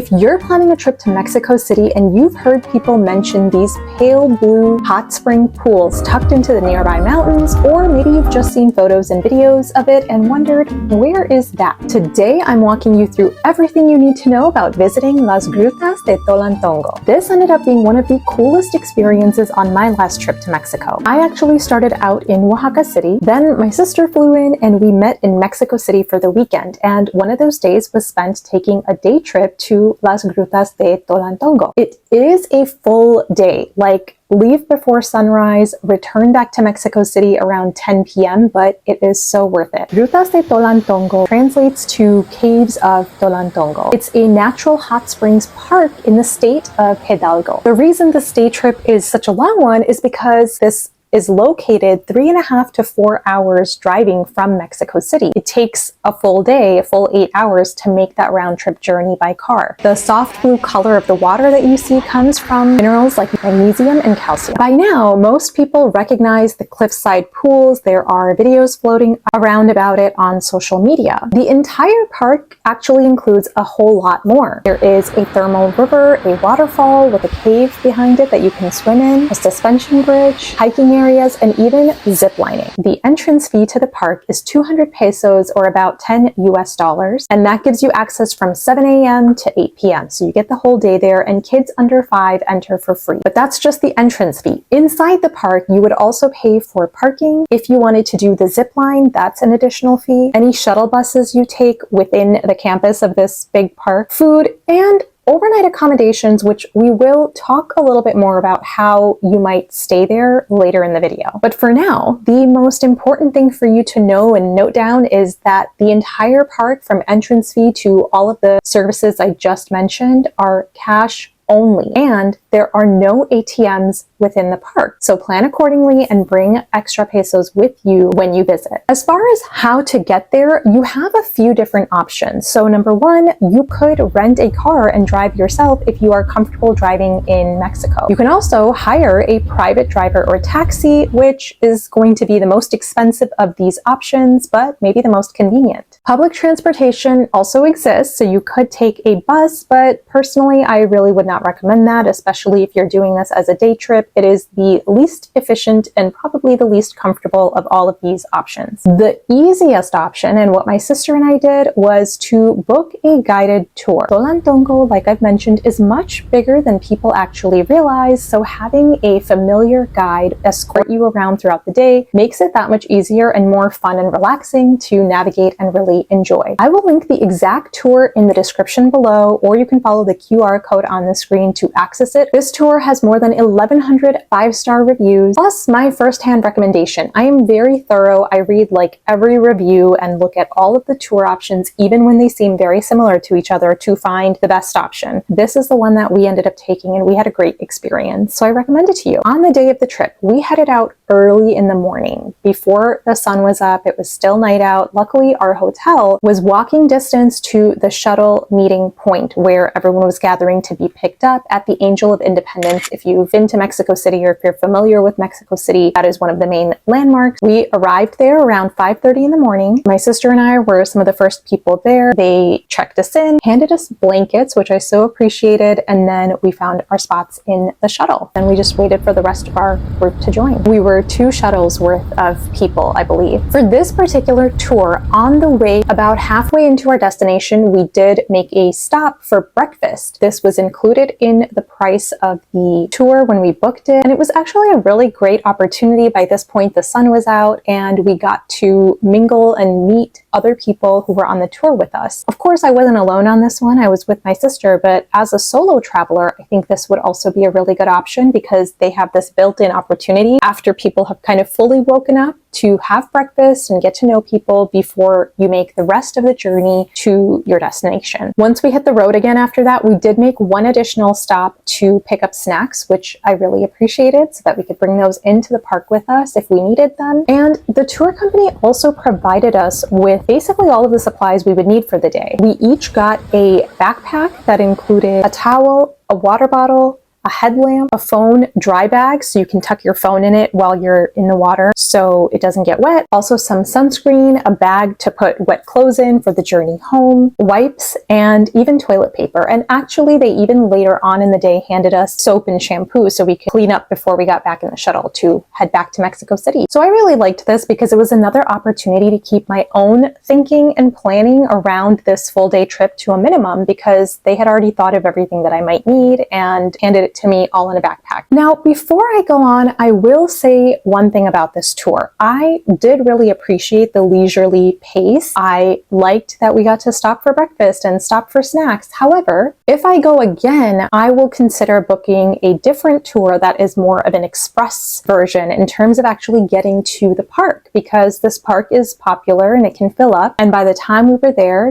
If you're planning a trip to Mexico City and you've heard people mention these pale blue hot spring pools tucked into the nearby mountains, or maybe you've just seen photos and videos of it and wondered, where is that? Today, I'm walking you through everything you need to know about visiting Las Grutas de Tolantongo. This ended up being one of the coolest experiences on my last trip to Mexico. I actually started out in Oaxaca City, then my sister flew in and we met in Mexico City for the weekend, and one of those days was spent taking a day trip to Las Grutas de Tolantongo. It is a full day, like leave before sunrise, return back to Mexico City around 10 p.m., but it is so worth it. Grutas de Tolantongo translates to Caves of Tolantongo. It's a natural hot springs park in the state of Hidalgo. The reason this day trip is such a long one is because this is located 3.5 to 4 hours driving from Mexico City. It takes a full day, a full 8 hours to make that round trip journey by car. The soft blue color of the water that you see comes from minerals like magnesium and calcium. By now, most people recognize the cliffside pools. There are videos floating around about it on social media. The entire park actually includes a whole lot more. There is a thermal river, a waterfall with a cave behind it that you can swim in, a suspension bridge, hiking areas, and even zip lining. The entrance fee to the park is 200 pesos or about $10 US, and that gives you access from 7 a.m. to 8 p.m. So you get the whole day there, and kids under 5 enter for free. But that's just the entrance fee. Inside the park, you would also pay for parking. If you wanted to do the zip line, that's an additional fee. Any shuttle buses you take within the campus of this big park, food, and overnight accommodations, which we will talk a little bit more about how you might stay there later in the video. But for now, the most important thing for you to know and note down is that the entire park, from entrance fee to all of the services I just mentioned, are cash only, and there are no ATMs within the park. So plan accordingly and bring extra pesos with you when you visit. As far as how to get there, you have a few different options. So number one, you could rent a car and drive yourself if you are comfortable driving in Mexico. You can also hire a private driver or taxi, which is going to be the most expensive of these options, but maybe the most convenient. Public transportation also exists, so you could take a bus, but personally, I really would not recommend that, especially if you're doing this as a day trip. It is the least efficient and probably the least comfortable of all of these options. The easiest option, and what my sister and I did, was to book a guided tour. Tolantongo, like I've mentioned, is much bigger than people actually realize, so having a familiar guide escort you around throughout the day makes it that much easier and more fun and relaxing to navigate and really enjoy. I will link the exact tour in the description below, or you can follow the QR code on the screen to access it. This tour has more than 1,100 5-star reviews, plus my first-hand recommendation. I am very thorough. I read like every review and look at all of the tour options, even when they seem very similar to each other, to find the best option. This is the one that we ended up taking, and we had a great experience, so I recommend it to you. On the day of the trip, we headed out early in the morning. Before the sun was up, it was still night out. Luckily, our hotel was walking distance to the shuttle meeting point where everyone was gathering to be picked up at the Angel of Independence. If you've been to Mexico City, or if you're familiar with Mexico City, that is one of the main landmarks. We arrived there around 5:30 in the morning. My sister and I were some of the first people there. They checked us in, handed us blankets, which I so appreciated, and then we found our spots in the shuttle. Then we just waited for the rest of our group to join. We were 2 shuttles worth of people, I believe. For this particular tour, on the way about halfway into our destination, we did make a stop for breakfast. This was included in the price of the tour when we booked it, and it was actually a really great opportunity. By this point, the sun was out and we got to mingle and meet other people who were on the tour with us. Of course, I wasn't alone on this one. I was with my sister, but as a solo traveler, I think this would also be a really good option because they have this built-in opportunity after people have kind of fully woken up to have breakfast and get to know people before you make the rest of the journey to your destination. Once we hit the road again after that, we did make one additional stop to pick up snacks, which I really appreciated, so that we could bring those into the park with us if we needed them. And the tour company also provided us with basically all of the supplies we would need for the day. We each got a backpack that included a towel, a water bottle, a headlamp, a phone dry bag so you can tuck your phone in it while you're in the water so it doesn't get wet. Also some sunscreen, a bag to put wet clothes in for the journey home, wipes, and even toilet paper. And actually they even later on in the day handed us soap and shampoo so we could clean up before we got back in the shuttle to head back to Mexico City. So I really liked this because it was another opportunity to keep my own thinking and planning around this full day trip to a minimum, because they had already thought of everything that I might need and handed it to me all in a backpack. Now, before I go on, I will say one thing about this tour. I did really appreciate the leisurely pace. I liked that we got to stop for breakfast and stop for snacks. However, if I go again, I will consider booking a different tour that is more of an express version in terms of actually getting to the park, because this park is popular and it can fill up. And by the time we were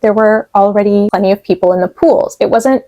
there were already plenty of people in the pools. It wasn't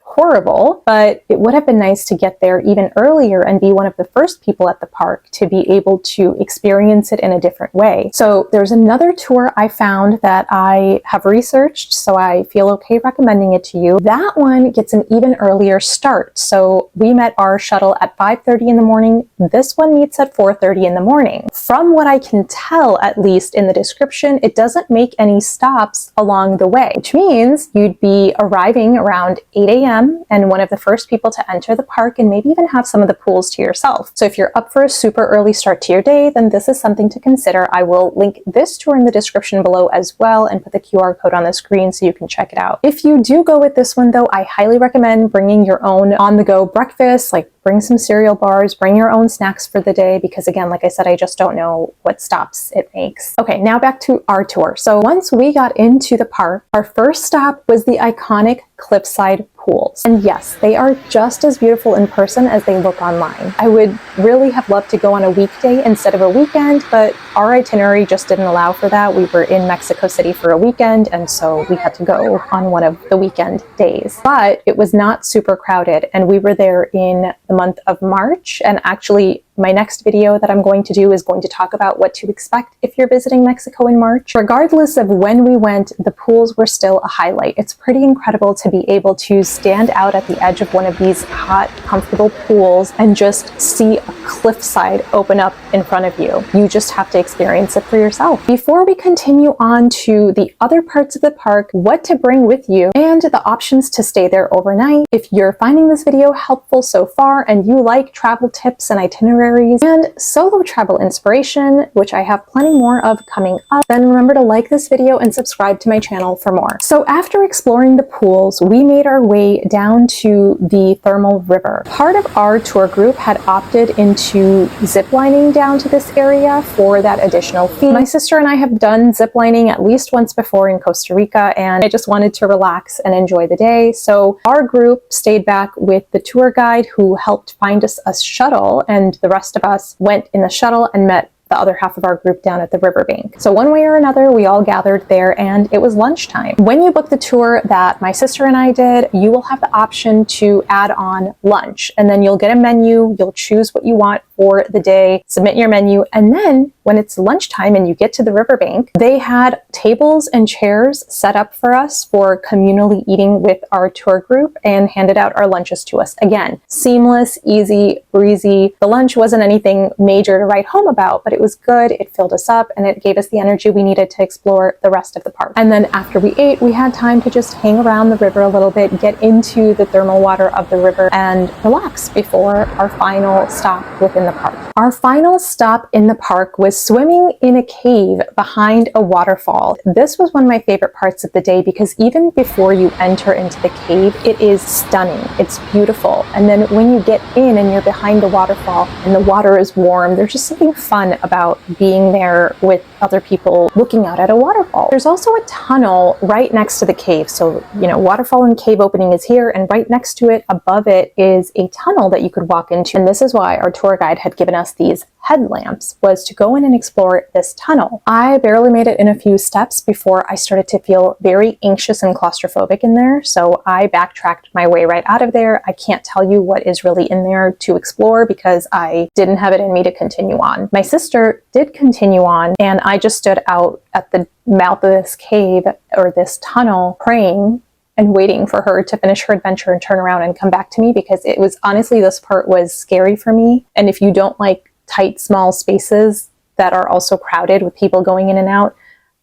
horrible, but it would have been nice to get there even earlier and be one of the first people at the park to be able to experience it in a different way. So there's another tour I found that I have researched, so I feel okay recommending it to you. That one gets an even earlier start. So we met our shuttle at 5:30 in the morning. This one meets at 4:30 in the morning. From what I can tell, at least in the description, it doesn't make any stops along the way, which means you'd be arriving around 8 a.m. and one of the first people to enter the park, and maybe even have some of the pools to yourself. So if you're up for a super early start to your day, then this is something to consider. I will link this tour in the description below as well and put the QR code on the screen so you can check it out. If you do go with this one though, I highly recommend bringing your own on-the-go breakfast, like bring some cereal bars, bring your own snacks for the day, because again, like I said, I just don't know what stops it makes. Okay, now back to our tour. So once we got into the park, our first stop was the iconic cliffside pools. And yes, they are just as beautiful in person as they look online. I would really have loved to go on a weekday instead of a weekend, but our itinerary just didn't allow for that. We were in Mexico City for a weekend, and so we had to go on one of the weekend days. But it was not super crowded, and we were there in the month of March. And actually, my next video that I'm going to do is going to talk about what to expect if you're visiting Mexico in March. Regardless of when we went, the pools were still a highlight. It's pretty incredible to be able to stand out at the edge of one of these hot, comfortable pools and just see a cliffside open up in front of you. You just have to experience it for yourself. Before we continue on to the other parts of the park, what to bring with you, and the options to stay there overnight, if you're finding this video helpful so far and you like travel tips and itineraries and solo travel inspiration, which I have plenty more of coming up, then remember to like this video and subscribe to my channel for more. So after exploring the pools, we made our way down to the thermal river. Part of our tour group had opted into ziplining down to this area for that additional fee. My sister and I have done ziplining at least once before in Costa Rica, and I just wanted to relax and enjoy the day. So our group stayed back with the tour guide who helped find us a shuttle, and the rest of us went in the shuttle and met the other half of our group down at the riverbank. So one way or another, we all gathered there, and it was lunchtime. When you book the tour that my sister and I did, you will have the option to add on lunch, and then you'll get a menu. You'll choose what you want for the day, submit your menu, and then when it's lunchtime and you get to the riverbank, they had tables and chairs set up for us for communally eating with our tour group and handed out our lunches to us. Again, seamless, easy, breezy. The lunch wasn't anything major to write home about, but it was good. It filled us up and it gave us the energy we needed to explore the rest of the park. And then after we ate, we had time to just hang around the river a little bit, get into the thermal water of the river, and relax before our final stop within the park. Our final stop in the park was swimming in a cave behind a waterfall. This was one of my favorite parts of the day because even before you enter into the cave, it is stunning. It's beautiful. And then when you get in and you're behind the waterfall and the water is warm, there's just something fun about being there with other people looking out at a waterfall. There's also a tunnel right next to the cave. So, waterfall and cave opening is here, and right next to it, above it, is a tunnel that you could walk into. And this is why our tour guide had given us these headlamps, was to go in and explore this tunnel. I barely made it in a few steps before I started to feel very anxious and claustrophobic in there, so I backtracked my way right out of there. I can't tell you what is really in there to explore because I didn't have it in me to continue on. My sister did continue on, and I just stood out at the mouth of this cave or this tunnel praying and waiting for her to finish her adventure and turn around and come back to me, because it was honestly, this part was scary for me. And if you don't like tight, small spaces that are also crowded with people going in and out,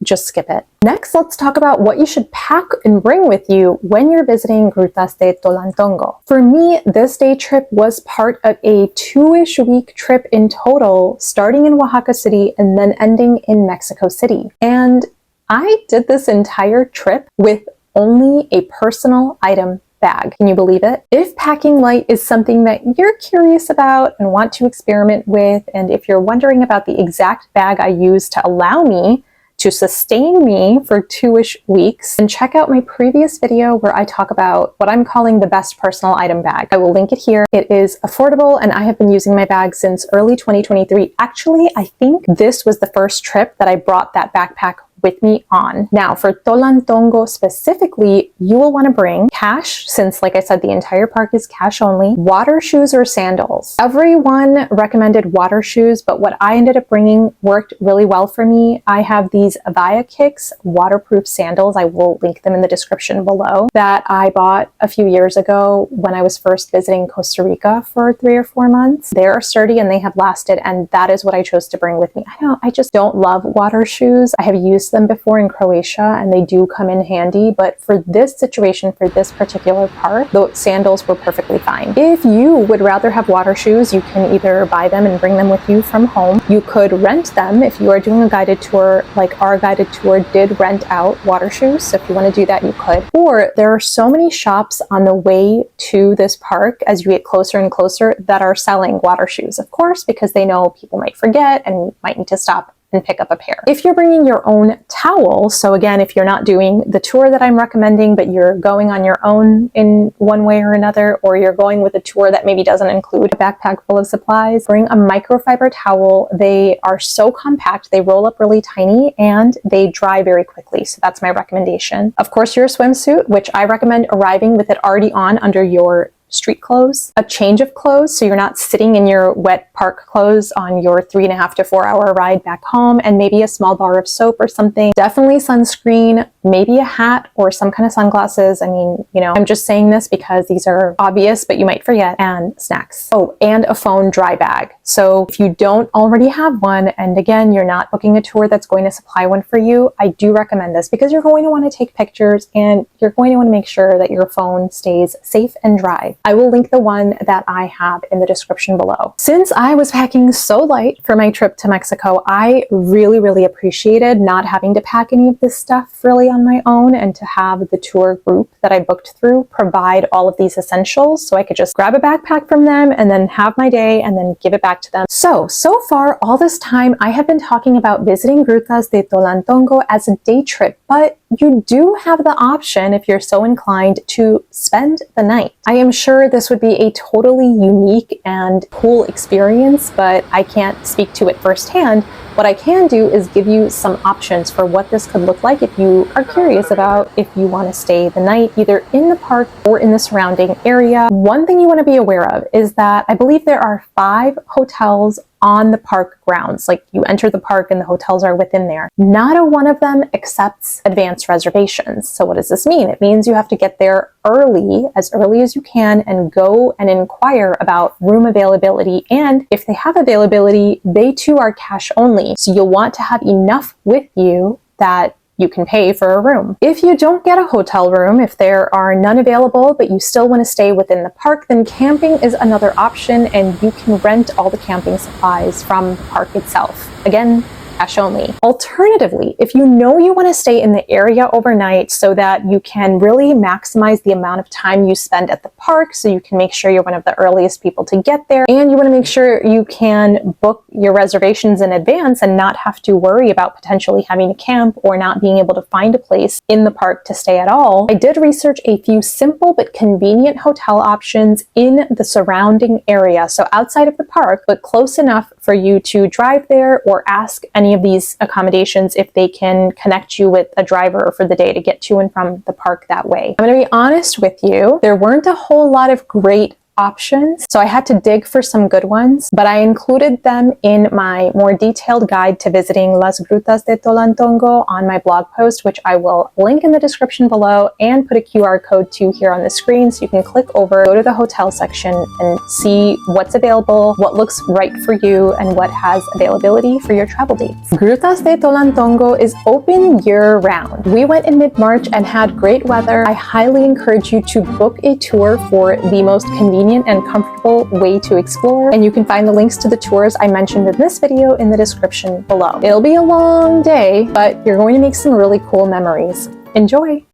just skip it. Next, let's talk about what you should pack and bring with you when you're visiting Grutas de Tolantongo. For me, this day trip was part of a 2-ish week trip in total, starting in Oaxaca City and then ending in Mexico City. And I did this entire trip with only a personal item bag. Can you believe it? If packing light is something that you're curious about and want to experiment with, and if you're wondering about the exact bag I use to allow me to sustain me for 2-ish weeks, and check out my previous video where I talk about what I'm calling the best personal item bag. I will link it here. It is affordable, and I have been using my bag since early 2023. Actually, I think this was the first trip that I brought that backpack with me on. Now, for Tolantongo specifically, you will want to bring cash, since like I said, the entire park is cash only, water shoes or sandals. Everyone recommended water shoes, but what I ended up bringing worked really well for me. I have these Avaya Kicks waterproof sandals. I will link them in the description below, that I bought a few years ago when I was first visiting Costa Rica for 3 or 4 months. They are sturdy and they have lasted, and that is what I chose to bring with me. I just don't love water shoes. I have used them before in Croatia and they do come in handy, but for this situation, for this particular park, the sandals were perfectly fine. If you would rather have water shoes, you can either buy them and bring them with you from home. You could rent them if you are doing a guided tour, like our guided tour did rent out water shoes. So if you want to do that, you could. Or there are so many shops on the way to this park as you get closer and closer that are selling water shoes, of course, because they know people might forget and might need to stop and pick up a pair. If you're bringing your own towel, so again, if you're not doing the tour that I'm recommending, but you're going on your own in one way or another, or you're going with a tour that maybe doesn't include a backpack full of supplies, bring a microfiber towel. They are so compact, they roll up really tiny, and they dry very quickly. So that's my recommendation. Of course, your swimsuit, which I recommend arriving with it already on under your street clothes, a change of clothes so you're not sitting in your wet park clothes on your 3.5 to 4 hour ride back home, and maybe a small bar of soap or something. Definitely sunscreen, maybe a hat or some kind of sunglasses. I mean, you know, I'm just saying this because these are obvious, but you might forget, and snacks. Oh, and a phone dry bag. So if you don't already have one, and again, you're not booking a tour that's going to supply one for you, I do recommend this because you're going to want to take pictures and you're going to want to make sure that your phone stays safe and dry. I will link the one that I have in the description below. Since I was packing so light for my trip to Mexico, I really appreciated not having to pack any of this stuff really on my own, and to have the tour group that I booked through provide all of these essentials, so I could just grab a backpack from them and then have my day and then give it back to them. So far all this time I have been talking about visiting Grutas de Tolantongo as a day trip, but you do have the option, if you're so inclined, to spend the night. I am sure this would be a totally unique and cool experience, but I can't speak to it firsthand. What I can do is give you some options for what this could look like if you are curious about if you want to stay the night either in the park or in the surrounding area. One thing you want to be aware of is that I believe there are 5 hotels on the park grounds. Like, you enter the park and the hotels are within there. Not a one of them accepts advance reservations. So what does this mean? It means you have to get there early as you can, and go and inquire about room availability. And if they have availability, they too are cash only. So you'll want to have enough with you that you can pay for a room. If you don't get a hotel room, if there are none available, but you still want to stay within the park, then camping is another option, and you can rent all the camping supplies from the park itself. Again, cash only. Alternatively, if you know you want to stay in the area overnight so that you can really maximize the amount of time you spend at the park, so you can make sure you're one of the earliest people to get there, and you want to make sure you can book your reservations in advance and not have to worry about potentially having to camp or not being able to find a place in the park to stay at all, I did research a few simple but convenient hotel options in the surrounding area. So outside of the park, but close enough for you to drive there or ask any of these accommodations if they can connect you with a driver for the day to get to and from the park that way. I'm going to be honest with you, there weren't a whole lot of great options, so I had to dig for some good ones, but I included them in my more detailed guide to visiting Las Grutas de Tolantongo on my blog post, which I will link in the description below and put a QR code to here on the screen, so you can click over, go to the hotel section, and see what's available, what looks right for you, and what has availability for your travel dates. Grutas de Tolantongo is open year-round. We went in mid-March and had great weather. I highly encourage you to book a tour for the most convenient and comfortable way to explore, and you can find the links to the tours I mentioned in this video in the description below. It'll be a long day, but you're going to make some really cool memories. Enjoy!